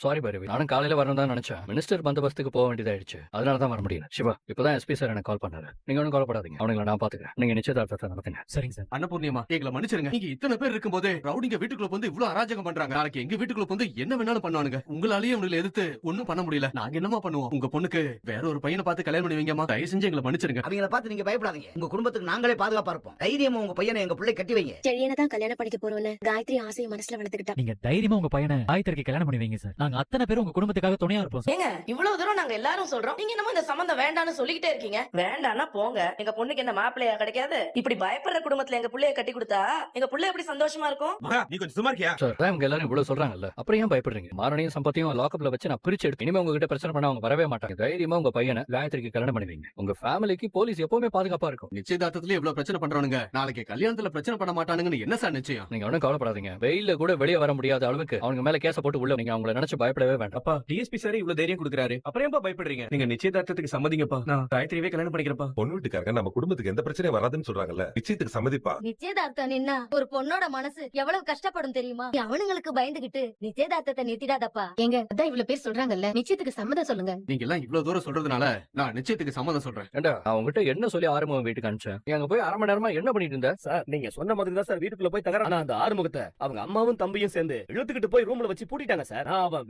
Sorry Bhairavi, நானும் காலையில வரணும் தான் நினைச்சேன். மினிஸ்டர் பந்தோபஸ்துக்கு போக வேண்டியதாயிடுச்சு, அதனால தான் வர முடியல. சிவா, இப்பதான் எஸ்பி சார் எனக்கு கால் பண்ணாரு. நீங்க ஒன்றும் கவலைப்படாதீங்க, அவனுங்களை நான் பாத்துக்கிறேன். நீங்க நிச்சயதார்த்தத்தை நடத்துங்க. சரிங்க சார். அன்னபூர்ணியம்மா, எங்களை மன்னிச்சிருங்க. நீங்க இத்தனை பேர் இருக்கும்போது ரவுடிங்க வீட்டுக்குள்ள வந்து இவ்வளவு அராஜகம் பண்றாங்க. நாளைக்கு எங்க வீட்டுக்குள்ள வந்து என்ன வேணாலும் பண்ணுவானுங்க. உங்களாலேயே உங்களை எதிர்த்து ஒண்ணும் பண்ண முடியல. நாங்க என்னமா பண்ணுவோம்? உங்க பொண்ணுக்கு வேற ஒரு பையனை பார்த்து கல்யாணம் பண்ணி வைங்கம்மா. தயவு செஞ்சு எங்களை மன்னிச்சிருங்க. அவங்கள பார்த்து நீங்க பயப்படாதீங்க. உங்க குடும்பத்துக்கு நாங்களே பாதுகாப்பா இருப்போம். தைரியமா உங்க பையனை எங்க பிள்ளை கட்டி வைங்க. செழியனை தான் கல்யாணம் பண்ணிக்க போறோம்னு காயத்ரி ஆசையை மனசுல வளர்த்துக்கிட்டா. நீங்க தைரியமா உங்க பையனை காயத்ரிக்கு கல்யாணம் பண்ணி வைங்க சார். நாங்க அத்தனை பேரும் உங்க குடும்பத்துக்காக துணையா இருப்போம் சார். ஏங்க இவ்வளவு தூரம் நாங்க எல்லாரும் சொல்றோம், நீங்க என்னமோ இந்த சம்பந்தம் வேண்டாம்னு சொல்லிக்கிட்டே இருக்கீங்க. வேண்டாம்னா போங்க. எங்க பொண்ணுக்கு என்ன மாப்பிள்ளையா கிடைக்காது? இப்படி பயப்படுற குடும்பத்துல எங்க புள்ளைய கட்டி கொடுத்தா எங்க புள்ள எப்படி சந்தோஷமா இருக்கும்? நீ கொஞ்சம் சும்மா இருக்கியா? சார், அதான் இவங்க எல்லாரும் இவ்வளவு சொல்றாங்கல்ல, அப்புறம் ஏன் பயப்படுறீங்க? மாரணியும் சம்பத்தையும் லாக்அப்ல வச்சு நான் பிரிச்சு எடுத்து இனிமே உங்ககிட்ட பிரச்சனை பண்ண அவங்க வரவே மாட்டாங்க. தைரியமா உங்க பையனை காயத்ரிக்கு கல்யாணம் பண்ணி வைங்க. உங்க ஃபேமிலிக்கு போலீஸ் எப்பவுமே பாதுகாப்பா இருக்கும். நிச்சயதார்த்தத்துல இவ்வளவு பிரச்சனை பண்றானுங்க, நாளைக்கு கல்யாணத்துல பிரச்சனை பண்ண மாட்டானுங்கன்னு என்ன சார் நிச்சயம்? நீங்க ஒன்றும் கவலைப்படாதீங்க. வெயில கூட வெளியே வர முடியாத அளவுக்கு அவங்க மேல கேஸ போட்டு உள்ள நீங்க அவங்கள நினைச்சு பயப்படவே வேண்டாம். அப்பா, டிஎஸ்பி சார் இவ்வளவு தைரியம் கொடுக்குறாரு, அப்புறம் ஏன்பா பயப்படுறீங்க? நீங்க நிச்சயதார்த்தத்துக்கு சம்மதிங்கப்பா. நான் காயத்ரியே கல்யாணம் பண்ணிக்கிறப்பா. பொண்ணு வீட்டுக்காரங்க நம்ம குடும்பத்துக்கு எந்த பிரச்சனையும் வராதுன்னு சொல்றாங்கல்ல, நிச்சயத்துக்கு சம்மதிப்பா. நிச்சயதார்த்தம் நின்னா ஒரு பொண்ணோட மனசு எவ்வளவு கஷ்டப்படும் தெரியுமா? அவனுங்களுக்கு பயந்துகிட்டு நிச்சயதார்த்தத்தை நிறுத்திடாதப்பா. எங்க அதான் இவ்வளவு பேர் சொல்றாங்கல்ல, நிச்சயத்துக்கு சம்மதம் சொல்லுங்க. நீங்க எல்லாம் இவ்வளவு தூரம் சொல்றதுனால நான் நிச்சயத்துக்கு சம்மதம் சொல்றேன். ஏண்டா, அவங்ககிட்ட என்ன சொல்லி ஆறுமுகம் வீட்டுக்கு அனுப்பிச்சேன்? நீ அங்க போய் அரை மணி நேரமா என்ன பண்ணிட்டு இருந்த? சார், நீங்க சொன்ன மாதிரி தான் சார் வீட்டுக்குள்ள போய் தகராறு. ஆனா அந்த ஆறுமுகத்தை அவங்க அம்மாவும் தம்பியும் சேர்ந்து இழுத்துக்கிட்டு போய் ரூம்ல வச்சு பூட்டிட்டாங்க சார். நான் அவன்